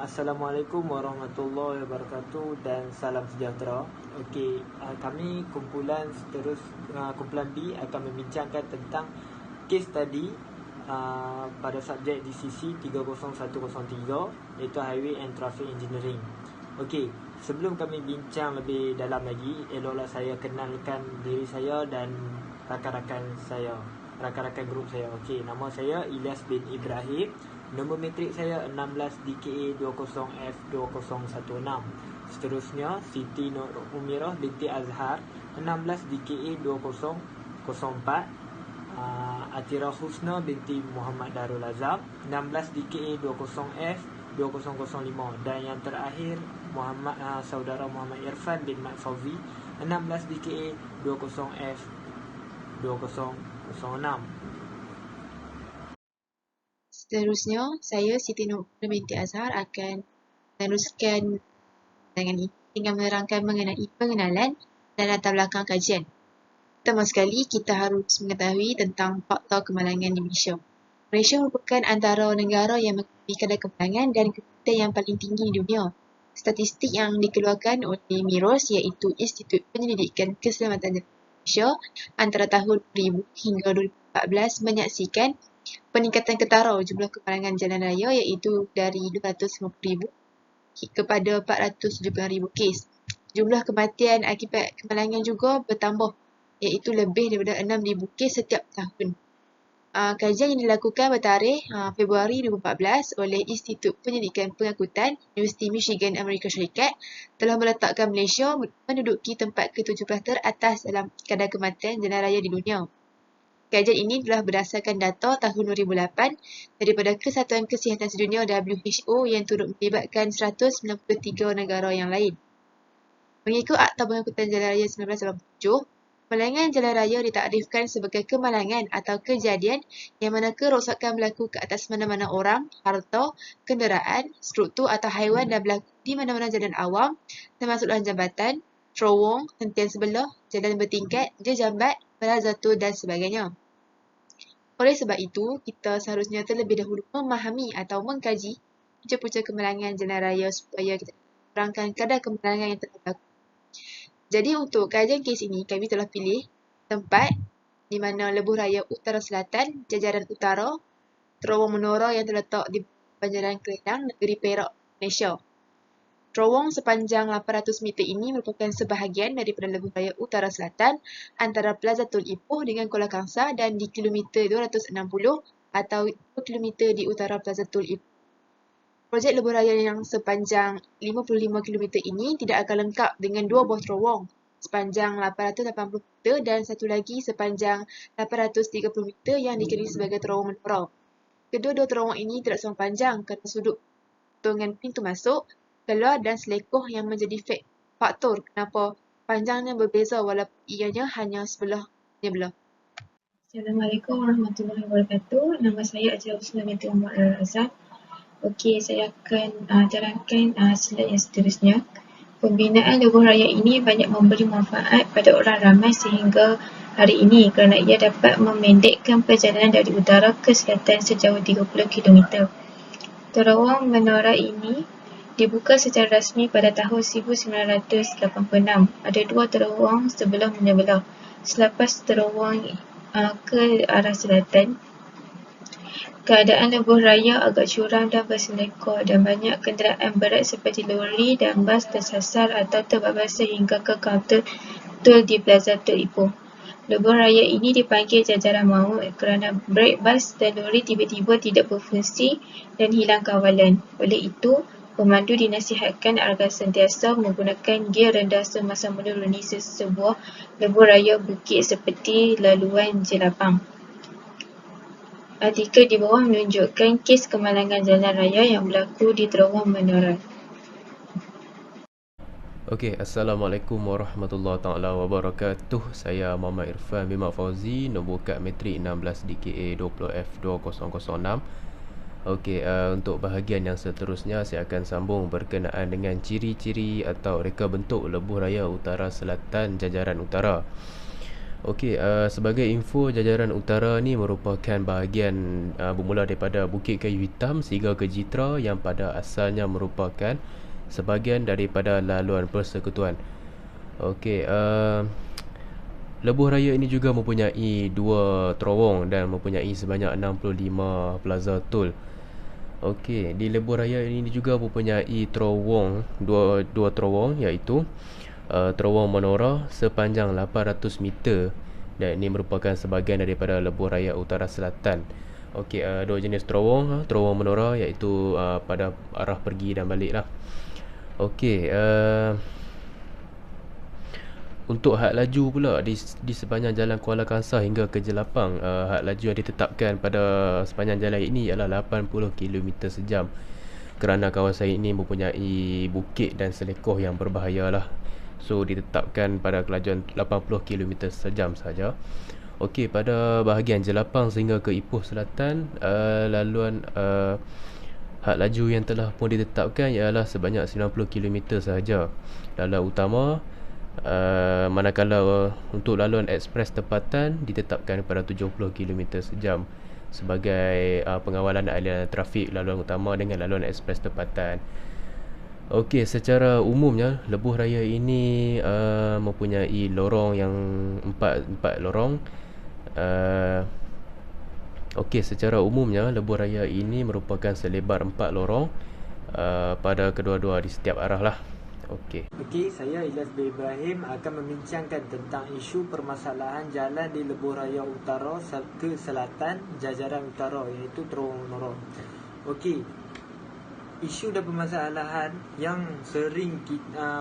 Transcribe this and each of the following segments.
Assalamualaikum warahmatullahi wabarakatuh dan salam sejahtera. Kami kumpulan B akan membincangkan tentang kes tadi pada subjek DCC 30103 iaitu Highway and Traffic Engineering. Sebelum kami bincang lebih dalam lagi, eloklah saya kenalkan diri saya dan rakan-rakan grup saya. Nama saya Ilyas bin Ibrahim. Nombor matrik saya 16 DKA 20F2016. Seterusnya Siti Nur Umirah binti Azhar 16 DKA 2004. Atira Husna binti Muhammad Darul Azam 16 DKA 20F2005. Dan yang terakhir saudara Muhammad Irfan bin Mat Fauzi 16 DKA 20F2006. Seterusnya, saya Siti Nur binti Azhar akan meneruskan dengan ini dengan menerangkan mengenai pengenalan dan latar belakang kajian. Pertama sekali, kita harus mengetahui tentang fakta kemalangan di Malaysia. Malaysia merupakan antara negara yang memiliki kadar kemalangan dan kerumitan yang paling tinggi di dunia. Statistik yang dikeluarkan oleh MIROS iaitu Institut Penyelidikan Keselamatan Malaysia antara tahun 2000 hingga 2014 menyaksikan peningkatan ketara jumlah kemalangan jalan raya iaitu dari 250,000 kepada 470,000 kes. Jumlah kematian akibat kemalangan juga bertambah iaitu lebih daripada 6,000 kes setiap tahun. Kajian yang dilakukan bertarikh Februari 2014 oleh Institut Penyelidikan Pengangkutan Universiti Michigan, Amerika Syarikat telah meletakkan Malaysia menduduki tempat ke-17 teratas dalam kadar kematian jalan raya di dunia. Kajian ini telah berdasarkan data tahun 2008 daripada Kesatuan Kesihatan Sedunia WHO yang turut melibatkan 193 negara yang lain. Mengikut Akta Pengangkutan Jalan Raya 1987, kemalangan jalan raya ditakdirkan sebagai kemalangan atau kejadian yang mana kerosakan berlaku ke atas mana-mana orang, harta, kenderaan, struktur atau haiwan dan berlaku di mana-mana jalan awam termasuklah jambatan, terowong, hentian sebelah, jalan bertingkat, jejambat, berazatul dan sebagainya. Oleh sebab itu, kita seharusnya terlebih dahulu memahami atau mengkaji punca-punca kemalangan jalan raya supaya kita kurangkan kadar kemalangan yang telah berlaku. Jadi untuk kajian kes ini, kami telah pilih tempat di mana lebuh raya utara selatan, jajaran utara, terowong menora yang terletak di Banjaran Kelenang, negeri Perak, Malaysia. Terowong sepanjang 800 meter ini merupakan sebahagian daripada lebuh raya utara selatan antara Plaza Tol Ipoh dengan Kuala Kangsar dan di kilometer 260 atau 2 kilometer di utara Plaza Tol Ipoh. Projek lebuh raya yang sepanjang 55 km ini tidak akan lengkap dengan dua buah terowong sepanjang 880 meter dan satu lagi sepanjang 830 meter yang dikenali sebagai terowong menora. Kedua-dua terowong ini tidak sama panjang kerana sudut potongan pintu masuk, keluar dan selekoh yang menjadi faktor kenapa panjangnya berbeza walaupun ianya hanya sebelah. Assalamualaikum warahmatullahi wabarakatuh. Nama saya Atira Husna binti Muhammad Darul Azam. Saya akan jalankan slide yang seterusnya. Pembinaan lebuh raya ini banyak memberi manfaat pada orang ramai sehingga hari ini kerana ia dapat memendekkan perjalanan dari utara ke selatan sejauh 30 km. Terowong menora ini dibuka secara rasmi pada tahun 1986. Ada dua terowong sebelum menyebelah. Selepas terowong ke arah selatan, keadaan lebuh raya agak curam dan berselekor dan banyak kenderaan berat seperti lori dan bas tersasar atau terbabas sehingga ke kaunter tol di Plaza Tol Ipoh. Lebuh raya ini dipanggil jajaran maut kerana brek bas dan lori tiba-tiba tidak berfungsi dan hilang kawalan. Oleh itu, pemandu dinasihatkan agar sentiasa menggunakan gear rendah semasa menuruni sebuah lebuh raya bukit seperti laluan jelapang. Artikel di bawah menunjukkan kes kemalangan jalan raya yang berlaku di terowong menora. Assalamualaikum warahmatullahi taala wabarakatuh. Saya Muhammad Irfan bin Mat Fauzi, nombor kad matrik 16 DKA 20F2006. Untuk bahagian yang seterusnya saya akan sambung berkenaan dengan ciri-ciri atau reka bentuk lebuh raya utara selatan jajaran utara. Okey, sebagai info, jajaran utara ni merupakan bahagian bermula daripada Bukit Kayu Hitam sehingga ke Jitra yang pada asalnya merupakan sebahagian daripada laluan persekutuan. Okey, lebuh raya ini juga mempunyai 2 terowong dan mempunyai sebanyak 65 plaza tol. Okey, di lebuh raya ini juga mempunyai terowong, dua terowong, iaitu terowong Menora sepanjang 800 meter, dan ini merupakan sebahagian daripada lebuh raya utara selatan. Okey, 2 jenis terowong, terowong Menora iaitu pada arah pergi dan balik lah. Okey, untuk had laju pula di sepanjang jalan Kuala Kangsar hingga ke Jelapang, had laju yang ditetapkan pada sepanjang jalan ini ialah 80 km sejam, kerana kawasan ini mempunyai bukit dan selekoh yang berbahaya lah. So ditetapkan pada kelajuan 80 km sejam saja. Okey, pada bahagian Jelapang sehingga ke Ipoh Selatan, laluan had laju yang telah pun ditetapkan ialah sebanyak 90 km sahaja laluan utama, manakala untuk laluan ekspres tempatan ditetapkan pada 70 km sejam sebagai pengawalan aliran trafik laluan utama dengan laluan ekspres tempatan. Okey, secara umumnya lebuh raya ini mempunyai lorong yang empat lorong. Okey, secara umumnya lebuh raya ini merupakan selebar 4 lorong pada kedua-dua di setiap arah lah. Okey. Okey, saya Ilyas bin Ibrahim akan membincangkan tentang isu permasalahan jalan di lebuh raya utara ke selatan jajaran utara, iaitu terowong Menora. Okey, isu dan permasalahan yang sering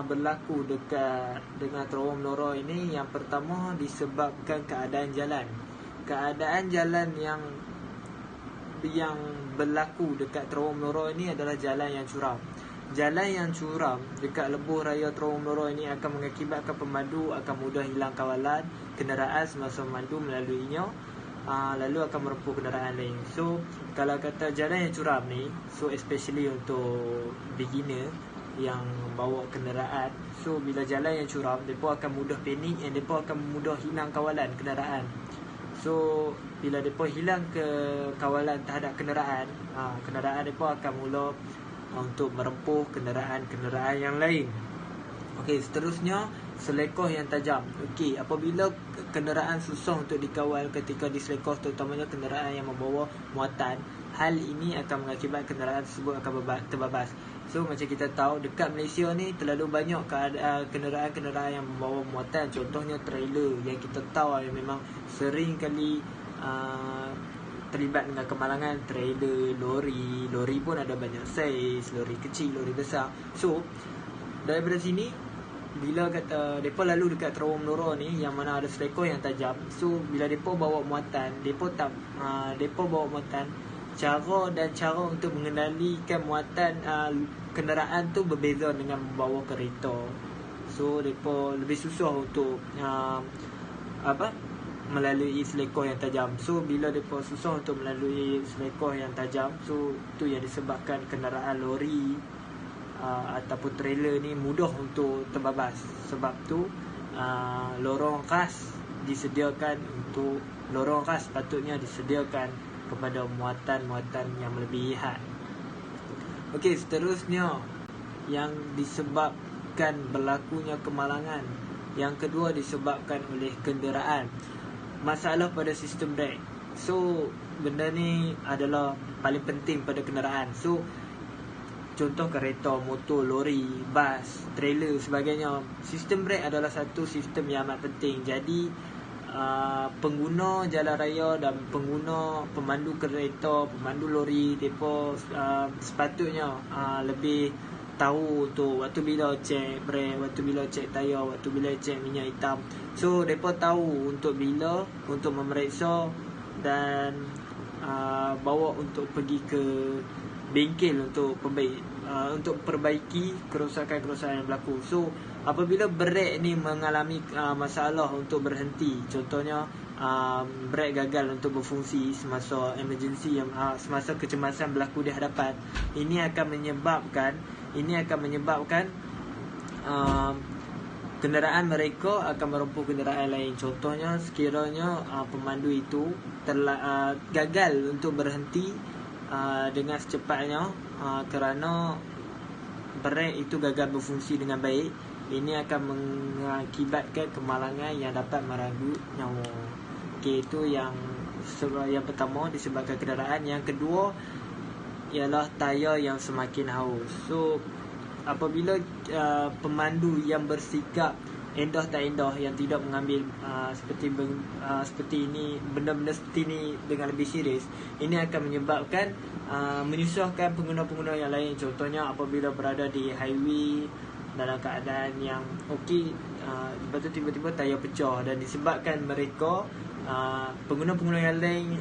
berlaku dekat dengan terowong Menora ini, yang pertama disebabkan keadaan jalan. Keadaan jalan yang berlaku dekat terowong Menora ini adalah jalan yang curam. Jalan yang curam dekat lebuh raya terowong Menora ini akan mengakibatkan pemandu akan mudah hilang kawalan kenderaan semasa memandu melaluinya, lalu akan merempuh kenderaan lain. So kalau kata jalan yang curam ni, so especially untuk beginner yang bawa kenderaan, so bila jalan yang curam, mereka akan mudah panik dan mereka akan mudah hilang kawalan kenderaan. So bila mereka hilang ke kawalan terhadap kenderaan, kenderaan mereka akan mula untuk merempuh kenderaan-kenderaan yang lain. Okey, seterusnya selekoh yang tajam. Okey, apabila kenderaan susah untuk dikawal ketika diselekoh, terutamanya kenderaan yang membawa muatan, hal ini akan mengakibatkan kenderaan tersebut akan terbabas. So macam kita tahu, dekat Malaysia ni terlalu banyak kenderaan-kenderaan yang membawa muatan. Contohnya trailer yang kita tahu yang memang sering kali terlibat dengan kemalangan. Trailer, lori pun ada banyak saiz, lori kecil, lori besar. So daripada sini, bila kata depa lalu dekat terowong Menora ni yang mana ada selekoh yang tajam, so bila depa bawa muatan, depa bawa muatan, cara untuk mengendalikan muatan kenderaan tu berbeza dengan membawa kereta. So depa lebih susah untuk melalui selekoh yang tajam. So bila depa susah untuk melalui selekoh yang tajam, so tu yang disebabkan kenderaan lori ataupun trailer ni mudah untuk terbabas. Sebab tu lorong khas patutnya disediakan kepada muatan-muatan yang melebihan. Okey, seterusnya yang disebabkan berlakunya kemalangan. Yang kedua disebabkan oleh kenderaan. Masalah pada sistem brake. So benda ni adalah paling penting pada kenderaan. So contoh kereta, motor, lori, bas, trailer sebagainya, sistem brake adalah satu sistem yang amat penting. Jadi pengguna jalan raya dan pemandu kereta, pemandu lori, mereka sepatutnya lebih tahu tu waktu bila cek brake, waktu bila cek tayar, waktu bila cek minyak hitam. So mereka tahu untuk bila untuk memeriksa dan bawa untuk pergi ke bengkel untuk perbaiki kerosakan-kerosakan yang berlaku. So apabila brake ni mengalami masalah untuk berhenti, contohnya brake gagal untuk berfungsi semasa emergency, semasa kecemasan berlaku di hadapan, ini akan menyebabkan kenderaan mereka akan merempuh kenderaan lain. Contohnya sekiranya pemandu itu gagal untuk berhenti dengan secepatnya kerana brek itu gagal berfungsi dengan baik, ini akan mengakibatkan kemalangan yang dapat meragut nyawa. Okey, itu yang pertama, disebabkan kenderaan. Yang kedua ialah tayar yang semakin haus. So apabila pemandu yang bersikap endah tak endah, yang tidak mengambil seperti ini, benda-benda seperti ini dengan lebih serius, ini akan menyebabkan menyusahkan pengguna-pengguna yang lain. Contohnya apabila berada di highway dalam keadaan yang okey, lepas tu tiba-tiba tayar pecah, dan disebabkan mereka pengguna-pengguna yang lain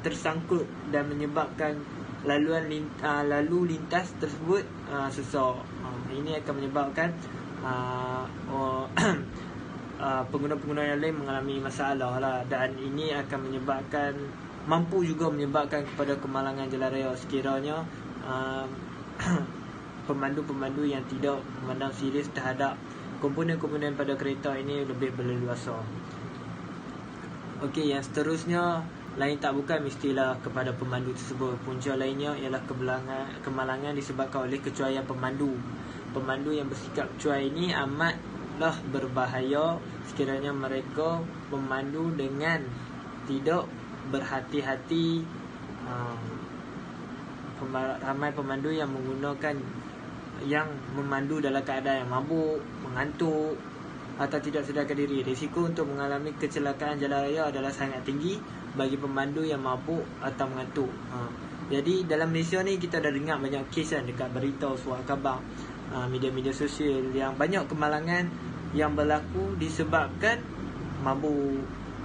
tersangkut dan menyebabkan lalu lintas tersebut susah. Ini akan menyebabkan pengguna-pengguna yang lain mengalami masalah lah, dan ini akan mampu juga menyebabkan kepada kemalangan jalan raya sekiranya pemandu-pemandu yang tidak memandang serius terhadap komponen-komponen pada kereta ini lebih berleluasa. Okey, yang seterusnya lain tak bukan mestilah kepada pemandu tersebut. Punca lainnya ialah kemalangan disebabkan oleh kecuaian pemandu. Pemandu yang bersikap cuai ini amatlah berbahaya sekiranya mereka memandu dengan tidak berhati-hati. Ramai pemandu yang memandu dalam keadaan yang mabuk, mengantuk atau tidak sedarkan diri. Risiko untuk mengalami kecelakaan jalan raya adalah sangat tinggi bagi pemandu yang mabuk atau mengantuk. Jadi dalam Malaysia ni kita dah dengar banyak kes kan dekat berita, surat khabar, media-media sosial, yang banyak kemalangan yang berlaku disebabkan mabuk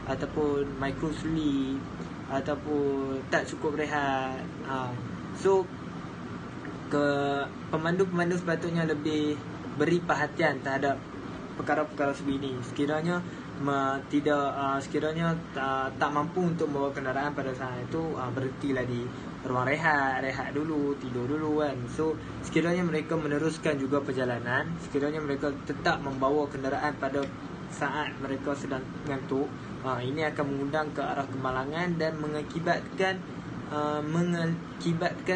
ataupun micro sleep ataupun tak cukup rehat. So pemandu-pemandu sepatutnya lebih beri perhatian terhadap perkara-perkara sebegini. Sekiranya tak mampu untuk membawa kenderaan pada saat itu, berhentilah di ruang rehat dulu, tidur dulu kan. So sekiranya mereka meneruskan juga perjalanan, sekiranya mereka tetap membawa kenderaan pada saat mereka sedang ngantuk, ini akan mengundang ke arah kemalangan dan mengakibatkan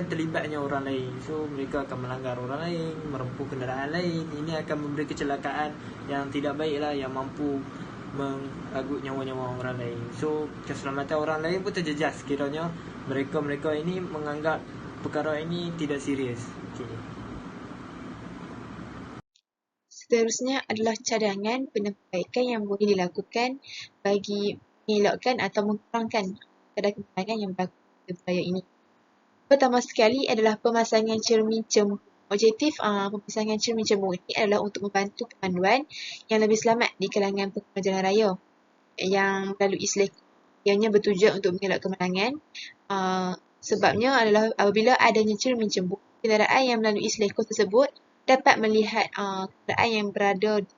terlibatnya orang lain. So mereka akan melanggar orang lain, merempuh kenderaan lain. Ini akan memberi kecelakaan yang tidak baiklah, yang mampu mengagut nyawa-nyawa orang lain. So keselamatan orang lain pun terjejas sekiranya mereka ini menganggap perkara ini tidak serius. Okay. Seterusnya adalah cadangan perbaikan yang boleh dilakukan bagi mengelakkan atau mengurangkan kadar kemalangan yang berlaku pada upaya ini. Pertama sekali adalah pemasangan cermin cembur. Objektif pemasangan cermin cembur ini adalah untuk membantu pemanduan yang lebih selamat di kalangan pengguna jalan raya yang melalui seleko. Ianya bertujuan untuk mengelak kemalangan. Sebabnya adalah apabila adanya cermin cembur, kenderaan yang melalui seleko tersebut dapat melihat kenderaan yang berada di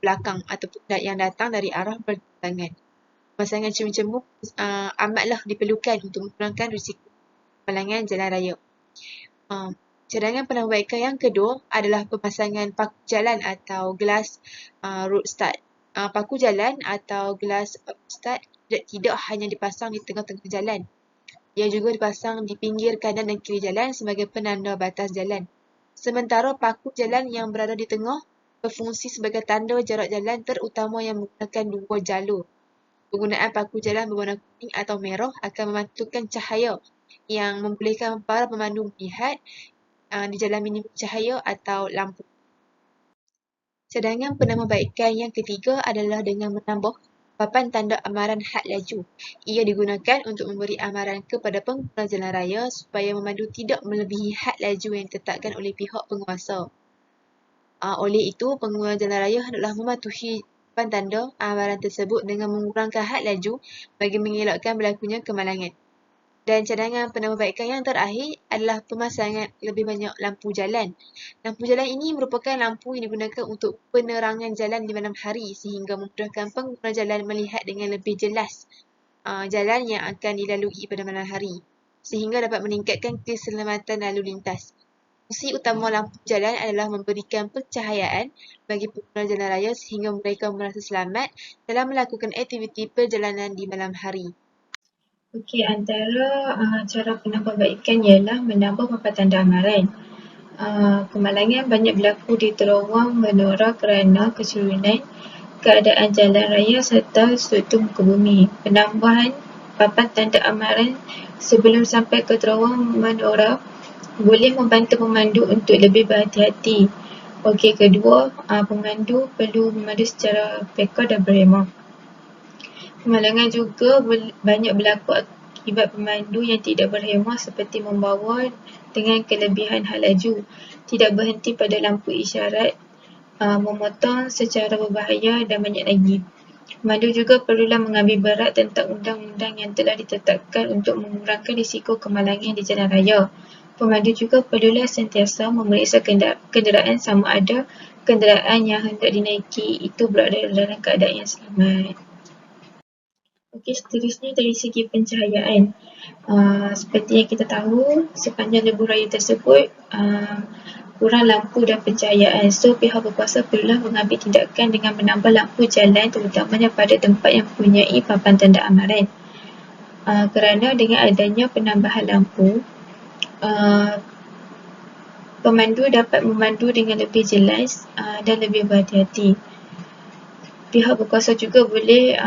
belakang ataupun yang datang dari arah berlawanan. Pemasangan cermin cembur amatlah diperlukan untuk mengurangkan risiko kemalangan jalan raya. Cadangan penambahbaikan yang kedua adalah pemasangan paku jalan atau gelas road start. Paku jalan atau gelas road start tidak hanya dipasang di tengah-tengah jalan. Ia juga dipasang di pinggir kanan dan kiri jalan sebagai penanda batas jalan. Sementara paku jalan yang berada di tengah berfungsi sebagai tanda jarak jalan, terutama yang menggunakan dua jalur. Penggunaan paku jalan berwarna kuning atau merah akan memantulkan cahaya yang membolehkan para pemandu melihat di jalan minim cahaya atau lampu. Cadangan penambahbaikan yang ketiga adalah dengan menambah papan tanda amaran had laju. Ia digunakan untuk memberi amaran kepada pengguna jalan raya supaya memandu tidak melebihi had laju yang ditetapkan oleh pihak penguasa. Oleh itu, pengguna jalan raya hendaklah mematuhi papan tanda amaran tersebut dengan mengurangkan had laju bagi mengelakkan berlakunya kemalangan. Dan cadangan penambahbaikan yang terakhir adalah pemasangan lebih banyak lampu jalan. Lampu jalan ini merupakan lampu yang digunakan untuk penerangan jalan di malam hari sehingga memudahkan pengguna jalan melihat dengan lebih jelas jalan yang akan dilalui pada malam hari sehingga dapat meningkatkan keselamatan lalu lintas. Fungsi utama lampu jalan adalah memberikan pencahayaan bagi pengguna jalan raya sehingga mereka merasa selamat dalam melakukan aktiviti perjalanan di malam hari. Okey, antara cara penambahbaikan ialah menambah papan tanda amaran. Kemalangan banyak berlaku di terowong menora kerana kesurunan keadaan jalan raya serta struktur muka bumi. Penambahan papan tanda amaran sebelum sampai ke terowong menora boleh membantu pemandu untuk lebih berhati-hati. Okey, kedua, pemandu perlu memandu secara peka dan berhemah. Kemalangan juga banyak berlaku akibat pemandu yang tidak berhemah seperti membawa dengan kelebihan had laju, tidak berhenti pada lampu isyarat, memotong secara berbahaya dan banyak lagi. Pemandu juga perlulah mengambil berat tentang undang-undang yang telah ditetapkan untuk mengurangkan risiko kemalangan di jalan raya. Pemandu juga perlulah sentiasa memeriksa kenderaan sama ada kenderaan yang hendak dinaiki itu berada dalam keadaan yang selamat. Okey, seterusnya dari segi pencahayaan. Seperti yang kita tahu, sepanjang lebuh raya tersebut kurang lampu dan pencahayaan. So, pihak berkuasa perlulah mengambil tindakan dengan menambah lampu jalan terutamanya pada tempat yang mempunyai papan tanda amaran. Kerana dengan adanya penambahan lampu, pemandu dapat memandu dengan lebih jelas dan lebih berhati-hati. Pihak berkuasa juga boleh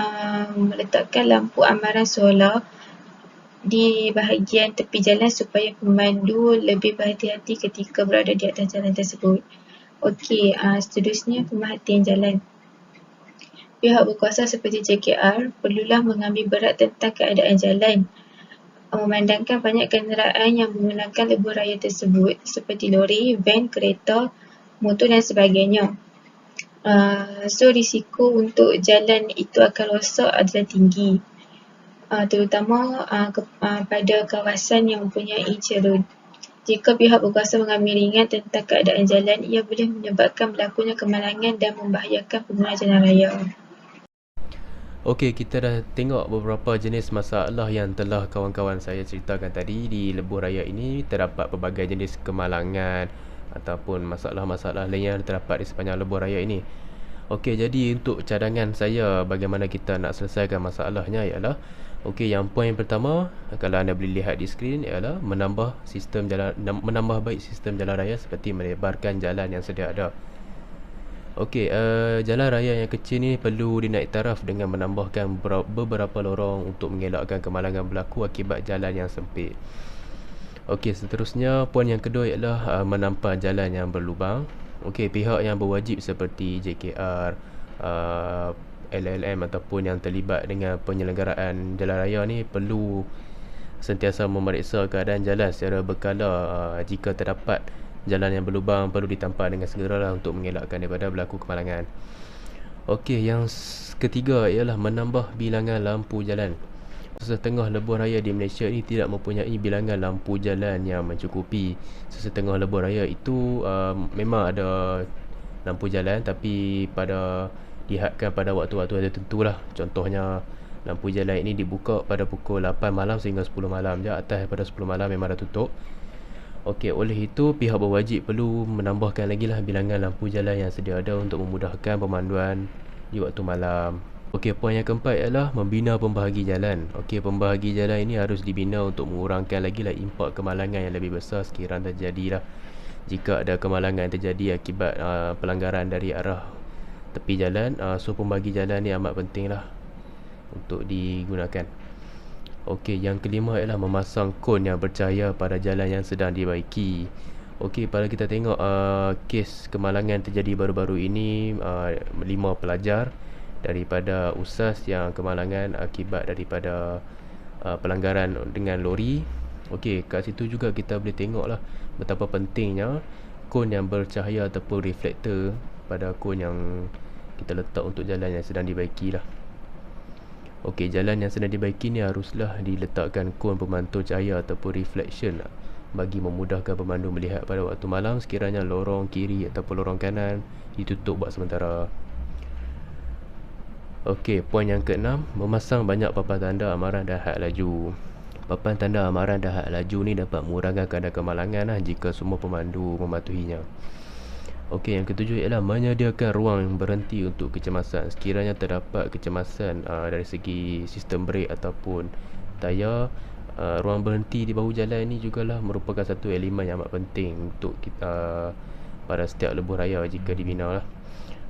meletakkan lampu amaran solar di bahagian tepi jalan supaya pemandu lebih berhati-hati ketika berada di atas jalan tersebut. Okey, seterusnya pemerhatian jalan. Pihak berkuasa seperti JKR perlulah mengambil berat tentang keadaan jalan. Memandangkan banyak kenderaan yang menggunakan lebuh raya tersebut seperti lori, van, kereta, motor dan sebagainya. So, risiko untuk jalan itu akan rosak adalah tinggi. Terutama pada kawasan yang mempunyai cerun. Jika pihak berkuasa mengambil ringan tentang keadaan jalan, ia boleh menyebabkan berlakunya kemalangan dan membahayakan pengguna jalan raya. Okey, kita dah tengok beberapa jenis masalah yang telah kawan-kawan saya ceritakan tadi. Di lebuh raya ini terdapat pelbagai jenis kemalangan ataupun masalah-masalah lain yang terdapat di sepanjang lebuh raya ini. Okey, jadi untuk cadangan saya bagaimana kita nak selesaikan masalahnya ialah, okey, yang poin pertama kalau anda boleh lihat di skrin ialah menambah baik sistem jalan raya seperti melebarkan jalan yang sedia ada. Okey, jalan raya yang kecil ni perlu dinaik taraf dengan menambahkan beberapa lorong untuk mengelakkan kemalangan berlaku akibat jalan yang sempit. Okey, seterusnya poin yang kedua ialah menampar jalan yang berlubang. Okey, pihak yang berwajib seperti JKR, LLM ataupun yang terlibat dengan penyelenggaraan jalan raya ni perlu sentiasa memeriksa keadaan jalan secara berkala. Jika terdapat jalan yang berlubang perlu ditampar dengan segeralah untuk mengelakkan daripada berlaku kemalangan. Okey, yang ketiga ialah menambah bilangan lampu jalan. Sesetengah lebuh raya di Malaysia ini tidak mempunyai bilangan lampu jalan yang mencukupi. Sesetengah lebuh raya itu memang ada lampu jalan tapi dihadkan pada waktu-waktu tertentu lah. Contohnya lampu jalan ini dibuka pada pukul 8 malam sehingga 10 malam je. Atas daripada 10 malam memang dah tutup. Okey, oleh itu pihak berwajib perlu menambahkan lagi lah bilangan lampu jalan yang sedia ada untuk memudahkan pemanduan di waktu malam. Okey, poin yang keempat ialah membina pembahagi jalan. Okey, pembahagi jalan ini harus dibina untuk mengurangkan lagi lah impak kemalangan yang lebih besar sekiranya terjadi lah. Jika ada kemalangan yang terjadi akibat pelanggaran dari arah tepi jalan, so pembahagi jalan ni amat penting lah untuk digunakan. Okey, yang kelima ialah memasang kon yang bercahaya pada jalan yang sedang dibaiki. Okey, kalau kita tengok kes kemalangan terjadi baru-baru ini, 5 pelajar daripada USAS yang kemalangan akibat daripada pelanggaran dengan lori. Okey, kat situ juga kita boleh tengoklah betapa pentingnya kon yang bercahaya ataupun reflektor pada kon yang kita letak untuk jalan yang sedang dibaiki lah. Okey, jalan yang sedang dibaiki ni haruslah diletakkan kon pemantul cahaya ataupun reflection bagi memudahkan pemandu melihat pada waktu malam sekiranya lorong kiri ataupun lorong kanan ditutup buat sementara. Okey, poin yang keenam, memasang banyak papan tanda amaran dan had laju. papan tanda amaran dan had laju ni dapat mengurangkan kadar kemalangan jika semua pemandu mematuhinya. Okey, yang ketujuh ialah menyediakan ruang berhenti untuk kecemasan. Sekiranya terdapat kecemasan dari segi sistem brek ataupun tayar, ruang berhenti di bahu jalan ini jugalah merupakan satu elemen yang amat penting untuk kita pada setiap lebuh raya jika dibina lah.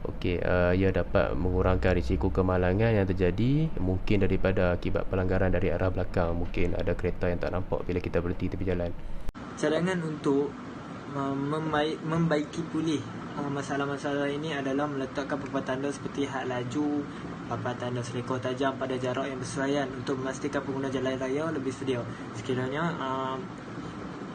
Okey, ia dapat mengurangkan risiko kemalangan yang terjadi mungkin daripada akibat pelanggaran dari arah belakang. Mungkin ada kereta yang tak nampak bila kita berhenti tepi jalan. Cadangan untuk membaiki pulih masalah-masalah ini adalah meletakkan papan tanda seperti had laju, papan tanda selekor tajam pada jarak yang bersesuaian untuk memastikan pengguna jalan raya lebih sedia. Sekiranya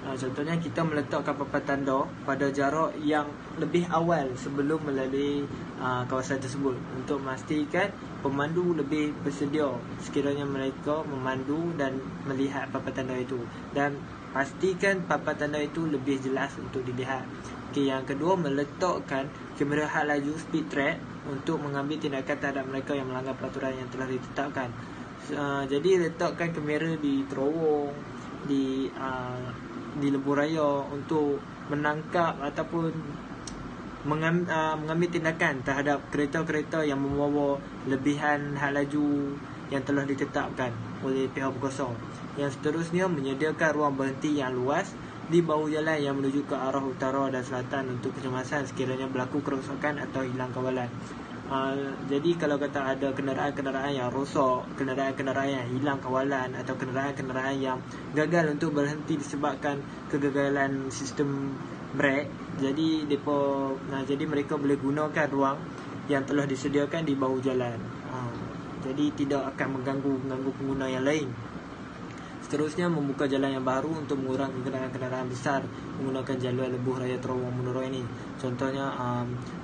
contohnya kita meletakkan papan tanda pada jarak yang lebih awal sebelum melalui kawasan tersebut untuk memastikan pemandu lebih bersedia sekiranya mereka memandu dan melihat papan tanda itu, dan pastikan papan tanda itu lebih jelas untuk dilihat. Okey, yang kedua, meletakkan kamera had laju speed track untuk mengambil tindakan terhadap mereka yang melanggar peraturan yang telah ditetapkan. Jadi letakkan kamera di terowong, di lebuh raya untuk menangkap ataupun mengambil tindakan terhadap kereta-kereta yang membawa lebihan had laju yang telah ditetapkan oleh pihak berkuasa. Yang seterusnya, menyediakan ruang berhenti yang luas di bahu jalan yang menuju ke arah utara dan selatan untuk kecemasan sekiranya berlaku kerosakan atau hilang kawalan. Jadi kalau kata ada kenderaan-kenderaan yang rosak, kenderaan-kenderaan yang hilang kawalan atau kenderaan-kenderaan yang gagal untuk berhenti disebabkan kegagalan sistem brek, jadi mereka boleh gunakan ruang yang telah disediakan di bahu jalan. Jadi tidak akan mengganggu pengguna yang lain. Seterusnya, membuka jalan yang baru untuk mengurangkan kenderaan-kenderaan besar menggunakan jalur lebuh raya terowong menurut ini. Contohnya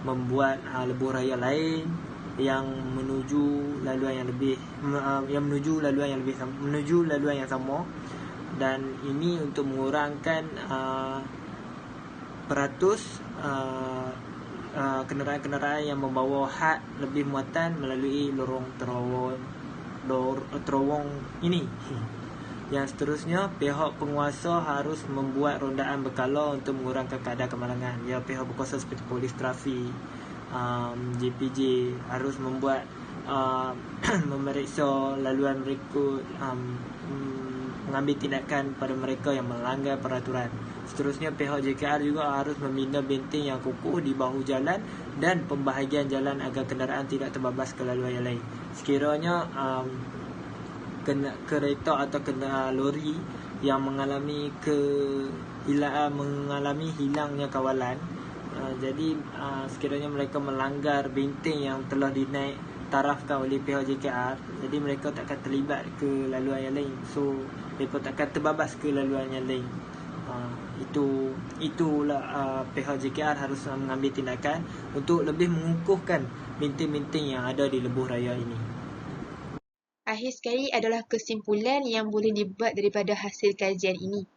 membuat lebuh raya lain yang menuju laluan yang sama, dan ini untuk mengurangkan peratus kenderaan-kenderaan yang membawa had lebih muatan melalui lorong terowong ini. Yang seterusnya, pihak penguasa harus membuat rondaan berkala untuk mengurangkan kadar kemalangan. Ya, pihak berkuasa seperti polis trafik, JPJ harus membuat memeriksa laluan mereka, mengambil tindakan pada mereka yang melanggar peraturan. Seterusnya, pihak JKR juga harus membina benteng yang kukuh di bahu jalan dan pembahagian jalan agar kenderaan tidak terbabas ke laluan yang lain. Sekiranya kereta atau lori yang mengalami hilangnya kawalan, jadi sekiranya mereka melanggar benteng yang telah dinaik tarafkan oleh pihak JKR, jadi mereka takkan terlibat ke laluan yang lain, so mereka takkan terbabas ke laluan yang lain. Itulah pihak JKR harus mengambil tindakan untuk lebih mengukuhkan benteng-benteng yang ada di lebuh raya ini. Akhir sekali adalah kesimpulan yang boleh dibuat daripada hasil kajian ini.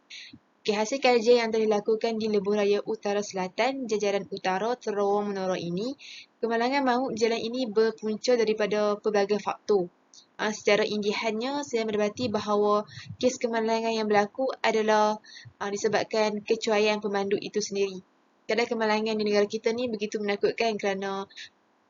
Hasil kajian yang telah dilakukan di lebuh raya utara selatan, jajaran utara terowong menara ini, kemalangan maut jalan ini berpunca daripada pelbagai faktor. Secara intihannya, saya mendapati bahawa kes kemalangan yang berlaku adalah disebabkan kecuaian pemandu itu sendiri. Kadar kemalangan di negara kita ni begitu menakutkan kerana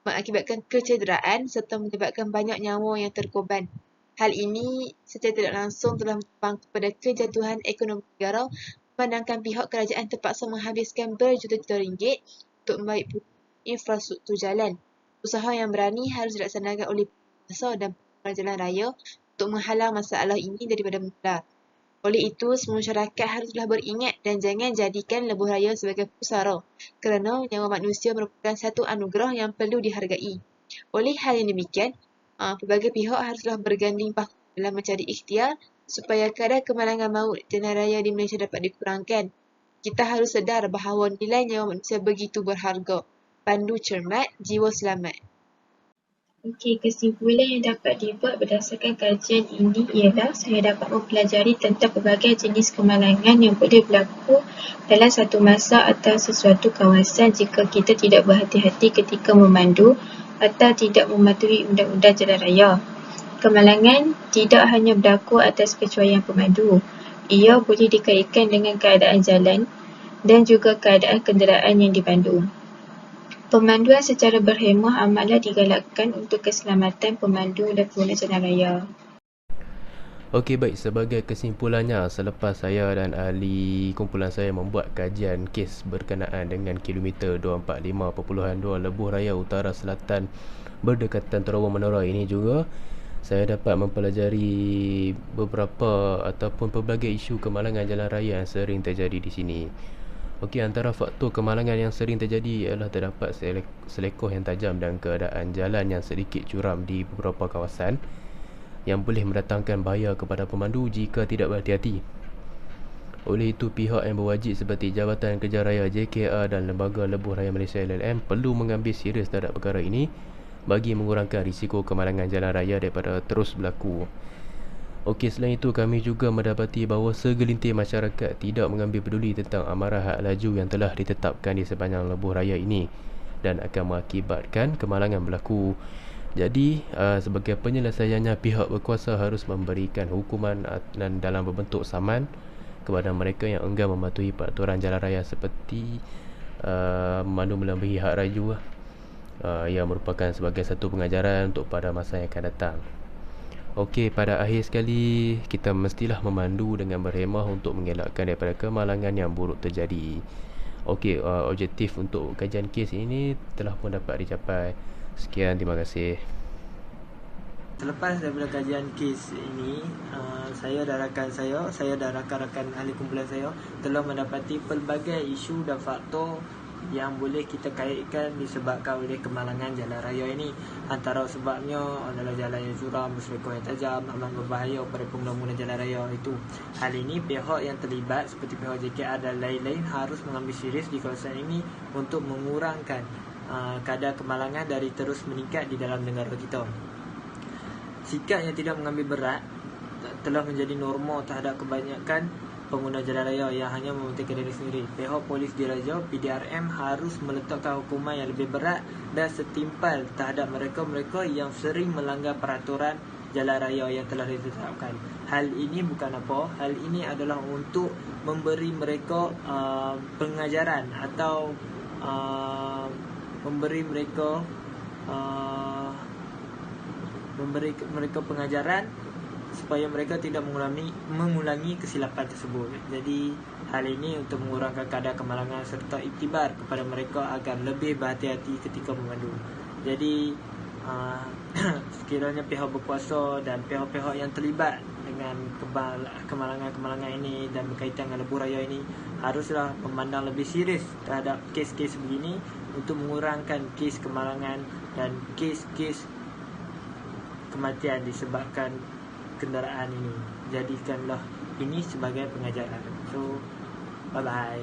mengakibatkan kecederaan serta menyebabkan banyak nyawa yang terkorban. Hal ini secara tidak langsung telah menyumbang kepada kejatuhan ekonomi negara, memandangkan pihak kerajaan terpaksa menghabiskan berjuta-juta ringgit untuk membaik infrastruktur jalan. Usaha yang berani harus dilaksanakan oleh penguasa dan pengguna jalan raya untuk menghalang masalah ini daripada menular. Oleh itu, semua masyarakat haruslah beringat dan jangan jadikan lebuh raya sebagai pusara, kerana nyawa manusia merupakan satu anugerah yang perlu dihargai. Oleh hal yang demikian, pelbagai pihak haruslah berganding bahu dalam mencari ikhtiar supaya kadar kemalangan maut jalan raya di Malaysia dapat dikurangkan. Kita harus sedar bahawa nilai nyawa manusia begitu berharga. Pandu cermat, jiwa selamat. Okey, kesimpulan yang dapat dibuat berdasarkan kajian ini ialah saya dapat mempelajari tentang pelbagai jenis kemalangan yang boleh berlaku dalam satu masa atau sesuatu kawasan jika kita tidak berhati-hati ketika memandu atau tidak mematuhi undang-undang jalan raya. Kemalangan tidak hanya berlaku atas kecuaian pemandu. Ia boleh dikaitkan dengan keadaan jalan dan juga keadaan kenderaan yang dipandu. Pemanduan secara berhemah amatlah digalakkan untuk keselamatan pemandu dan pengguna jalan raya. Okey, baik, sebagai kesimpulannya, selepas saya dan ahli kumpulan saya membuat kajian kes berkenaan dengan kilometer 245.2 Lebuh Raya Utara Selatan berdekatan terowong menara ini juga, saya dapat mempelajari beberapa ataupun pelbagai isu kemalangan jalan raya yang sering terjadi di sini. Okey, antara faktor kemalangan yang sering terjadi ialah terdapat selekoh yang tajam dan keadaan jalan yang sedikit curam di beberapa kawasan yang boleh mendatangkan bahaya kepada pemandu jika tidak berhati-hati. Oleh itu, pihak yang berwajib seperti Jabatan Kerja Raya JKR dan Lembaga Lebuh Raya Malaysia LLM perlu mengambil serius terhadap perkara ini bagi mengurangkan risiko kemalangan jalan raya daripada terus berlaku. Okey, selain itu, kami juga mendapati bahawa segelintir masyarakat tidak mengambil peduli tentang amarah had laju yang telah ditetapkan di sepanjang lebuh raya ini dan akan mengakibatkan kemalangan berlaku. Jadi, sebagai penyelesaiannya, pihak berkuasa harus memberikan hukuman dan dalam berbentuk saman kepada mereka yang enggan mematuhi peraturan jalan raya seperti memandu melebihi had laju, yang merupakan sebagai satu pengajaran untuk pada masa yang akan datang. Okey, pada akhir sekali, kita mestilah memandu dengan berhemah untuk mengelakkan daripada kemalangan yang buruk terjadi. Okey, objektif untuk kajian kes ini telah pun dapat dicapai. Sekian, terima kasih. Selepas daripada kajian kes ini, saya dan rakan-rakan ahli kumpulan saya telah mendapati pelbagai isu dan faktor yang boleh kita kaitkan disebabkan oleh kemalangan jalan raya ini. Antara sebabnya adalah jalan yang curam, selekoh yang tajam, amat berbahaya kepada pengguna jalan raya itu. Hal ini pihak yang terlibat seperti pihak JKR dan lain-lain harus mengambil serius di kawasan ini untuk mengurangkan kadar kemalangan dari terus meningkat di dalam negara kita. Sikap yang tidak mengambil berat telah menjadi norma terhadap kebanyakan pengguna jalan raya yang hanya mementingkan diri sendiri. Pihak polis diraja PDRM harus meletakkan hukuman yang lebih berat dan setimpal terhadap mereka-mereka yang sering melanggar peraturan jalan raya yang telah ditetapkan. Hal ini bukan apa, hal ini adalah untuk memberi mereka pengajaran atau memberi mereka pengajaran supaya mereka tidak mengulangi kesilapan tersebut. Jadi hal ini untuk mengurangkan kadar kemalangan serta iktibar kepada mereka agar lebih berhati-hati ketika memandu. Jadi sekiranya pihak berkuasa dan pihak-pihak yang terlibat dengan kemalangan-kemalangan ini dan berkaitan dengan lebuh raya ini haruslah memandang lebih serius terhadap kes-kes begini untuk mengurangkan kes kemalangan dan kes-kes kematian disebabkan kenderaan ini. Jadikanlah ini sebagai pengajaran. So, bye-bye.